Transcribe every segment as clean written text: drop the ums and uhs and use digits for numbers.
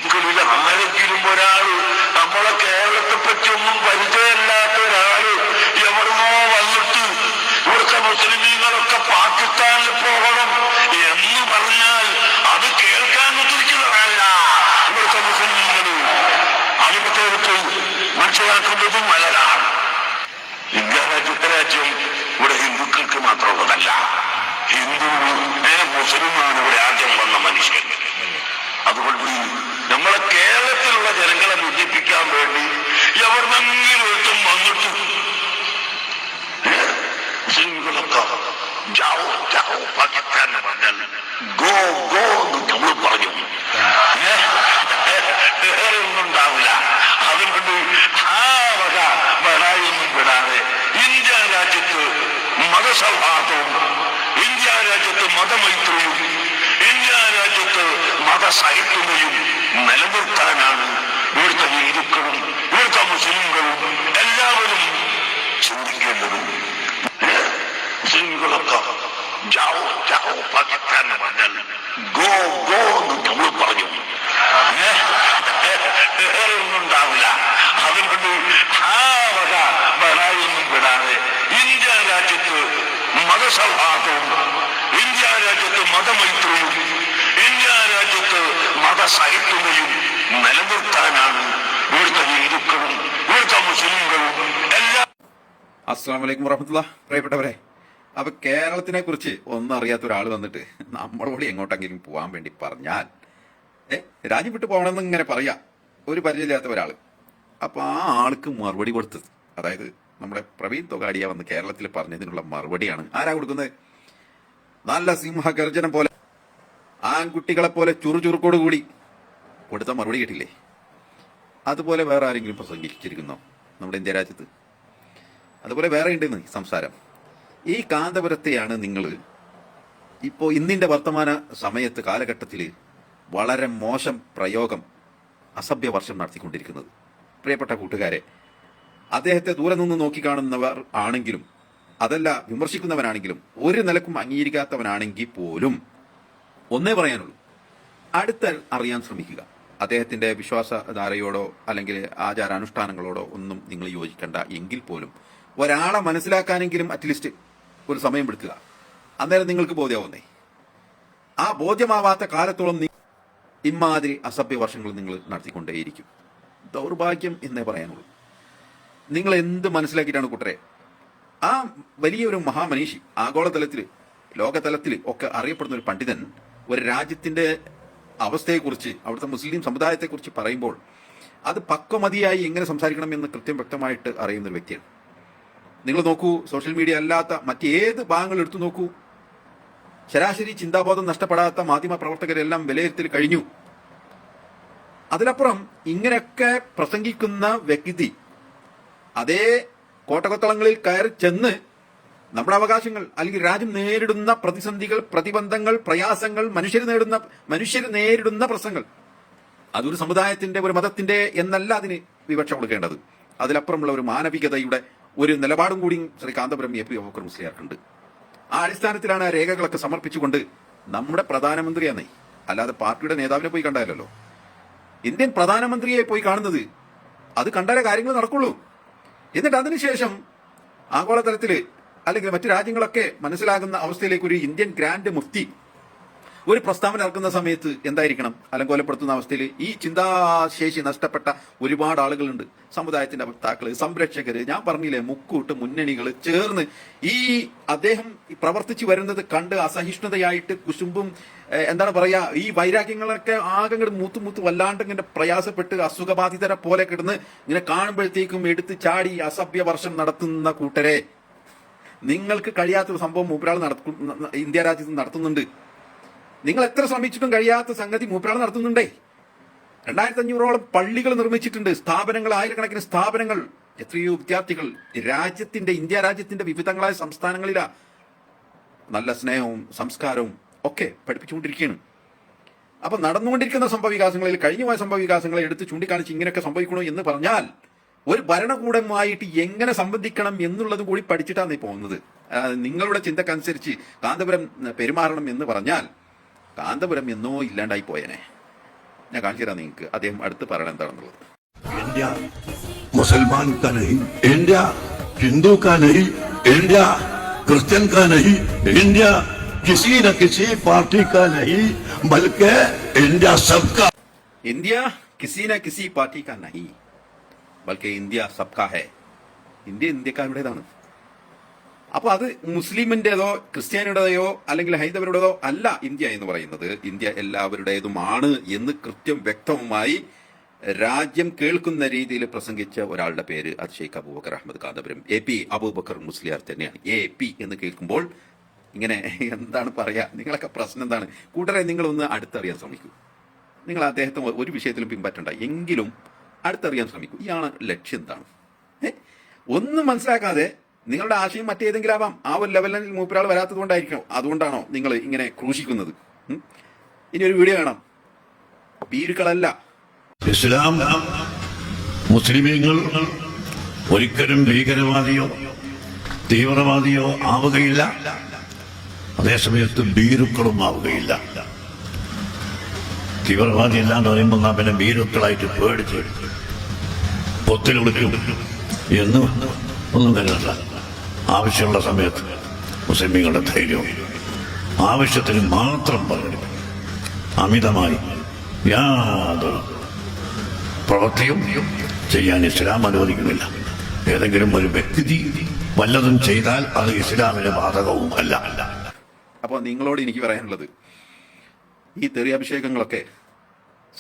ഹിന്ദുക്കളിൽ ആരെങ്കിലും ഒരാള് നമ്മളെ കേരളത്തെ പറ്റി ഒന്നും പരിചയമില്ലാത്ത ഒരാള് എവിടുന്നോ വന്നിട്ട് ഇവിടുത്തെ മുസ്ലിമീങ്ങളൊക്കെ പാകിസ്ഥാനിൽ പോകണം എന്ന് പറഞ്ഞാൽ അത് കേൾക്കാൻ ഉദ്ദേശിക്കുന്നതല്ല. ഇവിടുത്തെ മുസ്ലിമീങ്ങള് അവിടുത്തെ മനസ്സിലാക്കുന്നതും നല്ലതാണ്. ഇന്ത്യ രാജ്യം ഇവിടെ ഹിന്ദുക്കൾക്ക് മാത്രമുള്ളതല്ല. ഹിന്ദു മുസ്ലിമാണ് ഇവിടെ ആദ്യം വന്ന മനുഷ്യൻ. അതുകൊണ്ട് നമ്മളെ കേരളത്തിലുള്ള ജനങ്ങളെ ബുദ്ധിപ്പിക്കാൻ വേണ്ടി എവിടെന്നെങ്കിലും ഒട്ടും വന്നിട്ട് മുസ്ലിങ്ങളൊക്കെ ജാവോ ജാവോ പാകിസ്ഥാൻ പറഞ്ഞാൽ ഗോ ഗോ എന്ന് നമ്മൾ പറഞ്ഞു. വേറെ ഒന്നും ഉണ്ടാവില്ല. അതുകൊണ്ട് ആ വക ബടായൊന്നും വിടാതെ ഇന്ത്യ രാജ്യത്ത് മതസൗഹാർദ്ദവും, ഇന്ത്യ രാജ്യത്ത് മതമൈത്രിയും, ഇന്ത്യ രാജ്യത്ത് മതസഹിഷ്ണുതയും നിലനിർത്താനാണ് ഇവിടുത്തെ ഹിന്ദുക്കളും ഇവിടുത്തെ മുസ്ലിങ്ങളും എല്ലാവരും ചിന്തിക്കേണ്ടതും. മുസ്ലിങ്ങളൊക്കെ ജാവോ ജാവോ പാകിസ്ഥാൻ പറഞ്ഞാൽ ഗോ ഗോ എന്ന് നമ്മൾ പറഞ്ഞു. വേറെ ഒന്നും ഉണ്ടാവില്ല. അതുകൊണ്ട് ആ വക ബടായൊന്നും വിടാതെ ഇന്ത്യ രാജ്യത്ത് മതസൗഹാർദ്ദവും, ഇന്ത്യ രാജ്യത്ത് മതമൈത്രിയും, ഇന്ത്യ രാജ്യത്ത് മതസഹിഷ്ണുതയും നിലനിർത്താനാണ് ഇവിടുത്തെ ഹിന്ദുക്കളും ഇവിടുത്തെ മുസ്ലിങ്ങളും എല്ലാ. അസ്സലാമു അലൈക്കും വറഹ്മത്തുള്ളാഹി. പ്രിയപ്പെട്ടവരെ, അപ്പൊ കേരളത്തിനെ കുറിച്ച് ഒന്നും അറിയാത്ത ഒരാൾ വന്നിട്ട് നമ്മളോട് എങ്ങോട്ടെങ്കിലും പോകാൻ വേണ്ടി പറഞ്ഞാൽ രാജ്യം വിട്ടു പോകണമെന്ന് ഇങ്ങനെ പറയാ ഒരു പരിചയമില്ലാത്ത ഒരാള്. അപ്പൊ ആ ആൾക്ക് മറുപടി കൊടുത്തത്, അതായത് നമ്മുടെ പ്രവീൺ തൊഗാഡിയ വന്ന് കേരളത്തിൽ പറഞ്ഞതിനുള്ള മറുപടിയാണ് ആരാ കൊടുക്കുന്നത്? നല്ല സിംഹഗർജനം പോലെ ആൺകുട്ടികളെ പോലെ ചുറുചുറുക്കോട് കൂടി കൊടുത്ത മറുപടി കേട്ടില്ലേ? അതുപോലെ വേറെ ആരെങ്കിലും പ്രസംഗിച്ചിരിക്കുന്നോ നമ്മുടെ ഇന്ത്യ രാജ്യത്ത്? അതുപോലെ വേറെ ഉണ്ടെന്ന് സംസാരം. ഈ കാന്തപുരത്തെയാണ് നിങ്ങൾ ഇപ്പോൾ ഇന്നിന്റെ വർത്തമാന സമയത്ത് കാലഘട്ടത്തിൽ വളരെ മോശം പ്രയോഗം, അസഭ്യ വർഷം നടത്തിക്കൊണ്ടിരിക്കുന്നത്. പ്രിയപ്പെട്ട കൂട്ടുകാരെ, അദ്ദേഹത്തെ ദൂരെ നിന്ന് നോക്കിക്കാണുന്നവർ ആണെങ്കിലും അതല്ല വിമർശിക്കുന്നവനാണെങ്കിലും ഒരു നിലക്കും അംഗീകരിക്കാത്തവനാണെങ്കിൽ പോലും ഒന്നേ പറയാനുള്ളൂ, അടുത്ത അറിയാൻ ശ്രമിക്കുക. അദ്ദേഹത്തിന്റെ വിശ്വാസധാരയോടോ അല്ലെങ്കിൽ ആചാരാനുഷ്ഠാനങ്ങളോടോ ഒന്നും നിങ്ങൾ യോജിക്കണ്ട എങ്കിൽ പോലും ഒരാളെ മനസ്സിലാക്കാനെങ്കിലും അറ്റ്ലീസ്റ്റ് ഒരു സമയം എടുക്കുക. അന്നേരം നിങ്ങൾക്ക് ബോധ്യമാവുന്നേ. ആ ബോധ്യമാവാത്ത കാലത്തോളം ഇമാതിരി അസഭ്യ വർഷങ്ങൾ നിങ്ങൾ നടത്തിക്കൊണ്ടേയിരിക്കും. ദൗർഭാഗ്യം എന്നേ പറയാനുള്ളൂ. നിങ്ങൾ എന്ത് മനസ്സിലാക്കിയിട്ടാണ് കൂട്ടരെ ആ വലിയൊരു മഹാമനീഷി, ആഗോളതലത്തിൽ ലോകതലത്തിൽ ഒക്കെ അറിയപ്പെടുന്ന ഒരു പണ്ഡിതൻ ഒരു രാജ്യത്തിന്റെ അവസ്ഥയെക്കുറിച്ച്, അവിടുത്തെ മുസ്ലിം സമുദായത്തെക്കുറിച്ച് പറയുമ്പോൾ അത് പക്വമതിയായി എങ്ങനെ സംസാരിക്കണം എന്ന് കൃത്യം വ്യക്തമായിട്ട് അറിയുന്ന ഒരു വ്യക്തിയാണ്. നിങ്ങൾ നോക്കൂ, സോഷ്യൽ മീഡിയ അല്ലാത്ത മറ്റേത് ഭാഗങ്ങൾ എടുത്തു നോക്കൂ, ശരാശരി ചിന്താബോധം നഷ്ടപ്പെടാത്ത മാധ്യമ പ്രവർത്തകരെല്ലാം വിലയിരുത്തൽ കഴിഞ്ഞു. അതിലപ്പുറം ഇങ്ങനെയൊക്കെ പ്രസംഗിക്കുന്ന വ്യക്തി അതേ കോട്ടകൊത്തളങ്ങളിൽ കയറി ചെന്ന് നമ്മുടെ അവകാശങ്ങൾ അല്ലെങ്കിൽ രാജ്യം നേരിടുന്ന പ്രതിസന്ധികൾ, പ്രതിബന്ധങ്ങൾ, പ്രയാസങ്ങൾ, മനുഷ്യർ നേരിടുന്ന പ്രശ്നങ്ങൾ, അതൊരു സമുദായത്തിന്റെ ഒരു മതത്തിന്റെ എന്നല്ല അതിന് വിവക്ഷ കൊടുക്കേണ്ടത്. അതിലപ്പുറമുള്ള ഒരു മാനവികതയുടെ ഒരു നിലപാടും കൂടി ശ്രീ കാന്തപുരം എ പി അബൂബക്കർ മുസ്ലിയാർക്കുണ്ട്. ആ അടിസ്ഥാനത്തിലാണ് ആ രേഖകളൊക്കെ സമർപ്പിച്ചുകൊണ്ട് നമ്മുടെ പ്രധാനമന്ത്രിയാന്നേ, അല്ലാതെ പാർട്ടിയുടെ നേതാവിനെ പോയി കണ്ടാലല്ലോ. ഇന്ത്യൻ പ്രധാനമന്ത്രിയെ പോയി കാണുന്നത് അത് കണ്ടാലേ കാര്യങ്ങൾ നടക്കുള്ളൂ. എന്നിട്ട് അതിനുശേഷം ആഗോളതലത്തില് അല്ലെങ്കിൽ മറ്റു രാജ്യങ്ങളൊക്കെ മനസ്സിലാകുന്ന അവസ്ഥയിലേക്ക് ഒരു ഇന്ത്യൻ ഗ്രാൻഡ് മുഫ്തി ഒരു പ്രസ്താവന ഇറക്കുന്ന സമയത്ത് എന്തായിരിക്കണം? അലങ്കോലപ്പെടുത്തുന്ന അവസ്ഥയിൽ ഈ ചിന്താശേഷി നഷ്ടപ്പെട്ട ഒരുപാട് ആളുകളുണ്ട്. സമുദായത്തിന്റെ വക്താക്കള്, സംരക്ഷകര്, ഞാൻ പറഞ്ഞില്ലേ, മുക്കൂട്ട് മുന്നണികൾ ചേർന്ന് ഈ അദ്ദേഹം പ്രവർത്തിച്ചു വരുന്നത് കണ്ട് അസഹിഷ്ണുതയായിട്ട് കുശുമ്പും എന്താണ് പറയാ, ഈ വൈരാഗ്യങ്ങളൊക്കെ ആകെ മൂത്ത് വല്ലാണ്ട് ഇങ്ങനെ പ്രയാസപ്പെട്ട് അസുഖബാധിതരെ പോലെ കിടന്ന് ഇങ്ങനെ കാണുമ്പോഴത്തേക്കും എടുത്ത് ചാടി അസഭ്യ വർഷം നടത്തുന്ന കൂട്ടരെ, നിങ്ങൾക്ക് കഴിയാത്തൊരു സംഭവം മൂപ്പരാൾ ഇന്ത്യ രാജ്യത്ത് നടത്തുന്നുണ്ട്. നിങ്ങൾ എത്ര ശ്രമിച്ചിട്ടും കഴിയാത്ത സംഗതി മൂപ്പരാൾ നടത്തുന്നുണ്ടേ. 2500ഓളം പള്ളികൾ നിർമ്മിച്ചിട്ടുണ്ട്, സ്ഥാപനങ്ങൾ, ആയിരക്കണക്കിന് സ്ഥാപനങ്ങൾ, എത്രയോ വിദ്യാർത്ഥികൾ ഇന്ത്യ രാജ്യത്തിന്റെ വിവിധങ്ങളായ സംസ്ഥാനങ്ങളിലാ നല്ല സ്നേഹവും സംസ്കാരവും ഒക്കെ പഠിപ്പിച്ചുകൊണ്ടിരിക്കുകയാണ്. അപ്പൊ നടന്നുകൊണ്ടിരിക്കുന്ന സംഭവവികാസങ്ങളിൽ, കഴിഞ്ഞുപോയ സംഭവവികാസങ്ങളെ എടുത്ത് ചൂണ്ടിക്കാണിച്ച് ഇങ്ങനെയൊക്കെ സംഭവിക്കണോ എന്ന് പറഞ്ഞാൽ ഒരു ഭരണകൂടമായിട്ട് എങ്ങനെ സംബന്ധിക്കണം എന്നുള്ളത് കൂടി പഠിച്ചിട്ടാണ് പോകുന്നത്. നിങ്ങളുടെ ചിന്തക്കനുസരിച്ച് കാന്തപുരം പെരുമാറണം എന്ന് പറഞ്ഞാൽ കാന്തപുരം എന്നോ ഇല്ലാണ്ടായി പോയനെ. ഞാൻ കാണിച്ചു തരാം നിങ്ങൾക്ക് അദ്ദേഹം അടുത്ത് പറയണം എന്താണെന്നുള്ളത്. इंडिया मुसलमान का नहीं, इंडिया हिंदू का नहीं, इंडिया क्रिश्चियन का नहीं, इंडिया किसी न किसी पार्टी का नहीं, बल्कि इंडिया सबका. ഇന്ത്യ കിസി ന കിസി പാർട്ടി കാ നഹി ബൽക്കെ ഇന്ത്യ സബ്കാ ഹൈ. ഇന്ത്യ ഇന്ത്യക്കാരുടേതാണ്. അപ്പൊ അത് മുസ്ലിമിന്റേതോ ക്രിസ്ത്യാനിയുടേതോ അല്ലെങ്കിൽ ഹൈന്ദവരുടേതോ അല്ല ഇന്ത്യ എന്ന് പറയുന്നത്. ഇന്ത്യ എല്ലാവരുടേതുമാണ് എന്ന് കൃത്യം വ്യക്തവുമായി രാജ്യം കേൾക്കുന്ന രീതിയിൽ പ്രസംഗിച്ച ഒരാളുടെ പേര് അത് ഷെയ്ഖ് അബൂബക്കർ അഹമ്മദ് കാന്തപുരം AP അബൂബക്കർ മുസ്ലിയാർ തന്നെയാണ്. AP എന്ന് കേൾക്കുമ്പോൾ ഇങ്ങനെ എന്താണ് പറയാ, നിങ്ങളൊക്കെ പ്രശ്നം എന്താണ്? കൂട്ടരെ നിങ്ങളൊന്ന് അടുത്തറിയാൻ ശ്രമിക്കൂ. നിങ്ങൾ അദ്ദേഹത്തെ ഒരു വിഷയത്തിലും പിൻപറ്റണ്ട, എങ്കിലും അടുത്തറിയാൻ ശ്രമിക്കൂ. ഇയാളെ ലക്ഷ്യം എന്താണ്? ഒന്നും മനസ്സിലാക്കാതെ നിങ്ങളുടെ ആശയം മറ്റേതെങ്കിലും ആവാം. ആ ഒരു ലെവലിൽ മൂപ്പരാൾ വരാത്തത് കൊണ്ടായിരിക്കണം. അതുകൊണ്ടാണോ നിങ്ങൾ ഇങ്ങനെ ക്രൂശിക്കുന്നത്? ഇനി ഒരു വീഡിയോ കാണാം. ഭീരുക്കളല്ല. ഇസ്ലാം മുസ്ലിമീങ്ങൾ ഒരിക്കലും ഭീകരവാദിയോ തീവ്രവാദിയോ ആവുകയില്ല, അതേസമയത്ത് ഭീരുക്കളും ആവുകയില്ല. തീവ്രവാദി അല്ലാന്ന് പറയുമ്പോൾ നാം പിന്നെ ഭീരുക്കളായിട്ട് പേടിച്ച് പൊത്തിൽ വിളിക്കും എന്ന് ഒന്നും കരുതണ്ട. ആവശ്യമുള്ള സമയത്ത് മുസ്ലിമീങ്ങളുടെ ധൈര്യവും ആവശ്യത്തിന് മാത്രം പറഞ്ഞു, അമിതമായി യാതൊരു പ്രവൃത്തിയും ചെയ്യാൻ ഇസ്ലാം അനുവദിക്കുന്നില്ല. ഏതെങ്കിലും ഒരു വ്യക്തി വല്ലതും ചെയ്താൽ അത് ഇസ്ലാമിന് ബാധകവും അല്ല. അപ്പോൾ നിങ്ങളോട് എനിക്ക് പറയാനുള്ളത്, ഈ തെറി അഭിഷേകങ്ങളൊക്കെ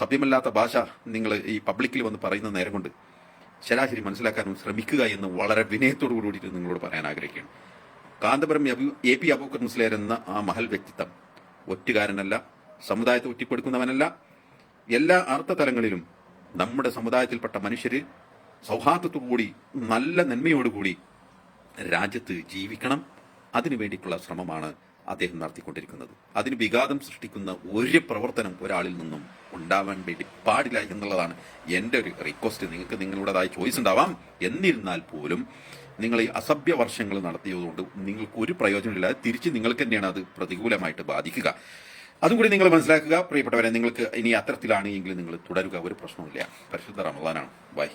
സഭ്യമല്ലാത്ത ഭാഷ നിങ്ങൾ ഈ പബ്ലിക്കിൽ വന്ന് പറയുന്ന നേരം കൊണ്ട് ശരാശരി മനസ്സിലാക്കാനും ശ്രമിക്കുക എന്ന് വളരെ വിനയത്തോടു കൂടിയിട്ട് നിങ്ങളോട് പറയാൻ ആഗ്രഹിക്കുകയാണ്. കാന്തപുരം AP അബൂബക്കർ മുസ്ലിയാർ എന്ന ആ മഹൽ വ്യക്തിത്വം ഒറ്റുകാരനല്ല, സമുദായത്തെ ഒറ്റിപ്പെടുക്കുന്നവനല്ല. എല്ലാ അർത്ഥതലങ്ങളിലും നമ്മുടെ സമുദായത്തിൽപ്പെട്ട മനുഷ്യര് സൗഹാർദ്ദത്തോടുകൂടി നല്ല നന്മയോടുകൂടി രാജ്യത്ത് ജീവിക്കണം. അതിനു വേണ്ടിയിട്ടുള്ള ശ്രമമാണ് അദ്ദേഹം നടത്തിക്കൊണ്ടിരിക്കുന്നത്. അതിന് വിഘാതം സൃഷ്ടിക്കുന്ന ഒരു പ്രവർത്തനം ഒരാളിൽ നിന്നും ഉണ്ടാവാൻ വേണ്ടി പാടില്ല എന്നുള്ളതാണ് എൻ്റെ ഒരു റിക്വസ്റ്റ്. നിങ്ങൾക്ക് നിങ്ങളുടേതായ ചോയ്സ് ഉണ്ടാവാം. എന്നിരുന്നാൽ പോലും നിങ്ങൾ ഈ അസഭ്യ വർഷങ്ങൾ നടത്തിയതുകൊണ്ട് നിങ്ങൾക്ക് ഒരു പ്രയോജനമില്ല. തിരിച്ച് നിങ്ങൾക്ക് തന്നെയാണ് അത് പ്രതികൂലമായിട്ട് ബാധിക്കുക. അതും കൂടി നിങ്ങൾ മനസ്സിലാക്കുക. പ്രിയപ്പെട്ടവരെ, നിങ്ങൾക്ക് ഇനി അത്തരത്തിലാണ് എങ്കിൽ നിങ്ങൾ തുടരുക, ഒരു പ്രശ്നവുമില്ല. പരിശുദ്ധ റമദാനാണ്. ബൈ.